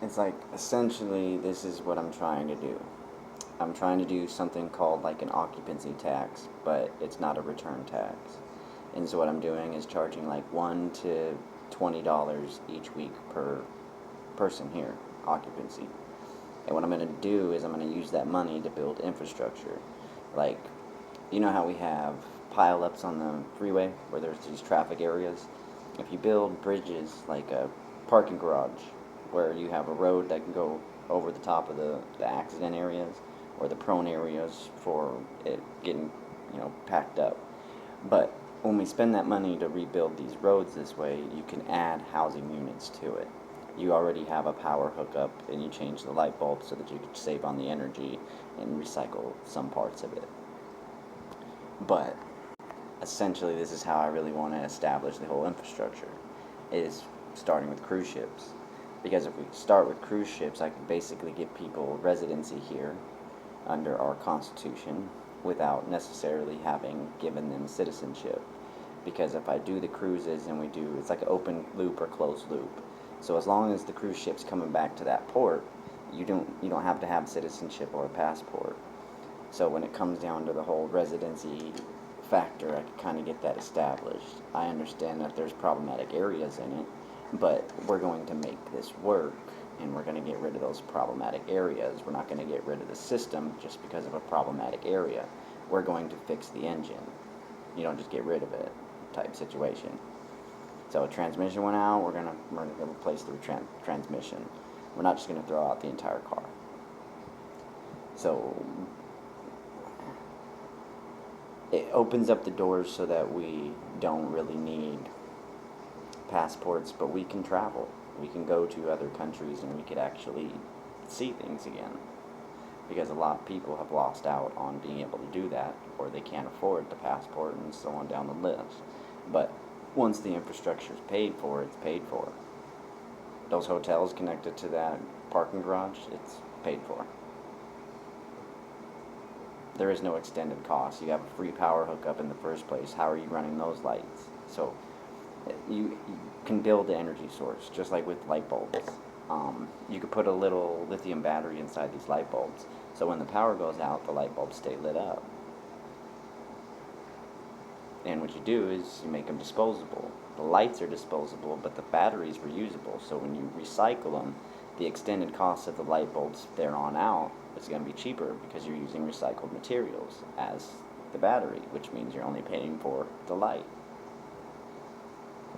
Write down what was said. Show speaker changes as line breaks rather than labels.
It's like, essentially, this is what I'm trying to do. I'm trying to do something called like an occupancy tax, but it's not a return tax. And so what I'm doing is charging like $1 to $20 each week per person here, occupancy. And what I'm going to do is I'm going to use that money to build infrastructure. Like, you know how we have pile-ups on the freeway where there's these traffic areas? If you build bridges, like a parking garage, where you have a road that can go over the top of the accident areas or the prone areas for it getting, packed up. But when we spend that money to rebuild these roads this way, you can add housing units to it. You already have a power hookup and you change the light bulb so that you can save on the energy and recycle some parts of it. But essentially, this is how I really want to establish the whole infrastructure, is starting with cruise ships. Because if we start with cruise ships, I can basically give people residency here under our Constitution without necessarily having given them citizenship. Because if I do the cruises and it's like an open loop or closed loop. So as long as the cruise ship's coming back to that port, you don't have to have citizenship or a passport. So when it comes down to the whole residency factor, I can kind of get that established. I understand that there's problematic areas in it, but we're going to make this work, and we're going to get rid of those problematic areas. We're not going to get rid of the system just because of a problematic area. We're going to fix the engine. You don't just get rid of it type situation. So a transmission went out, we're going to replace the transmission. We're not just going to throw out the entire car. So it opens up the doors so that we don't really need passports, but we can travel. We can go to other countries and we could actually see things again. Because a lot of people have lost out on being able to do that, or they can't afford the passport and so on down the list. But once the infrastructure is paid for, it's paid for. Those hotels connected to that parking garage, it's paid for. There is no extended cost. You have a free power hookup in the first place. How are you running those lights? So you can build the energy source, just like with light bulbs. You could put a little lithium battery inside these light bulbs, so when the power goes out, the light bulbs stay lit up. And what you do is you make them disposable. The lights are disposable, but the batteries reusable. So when you recycle them, the extended cost of the light bulbs there on out is going to be cheaper because you're using recycled materials as the battery, which means you're only paying for the light.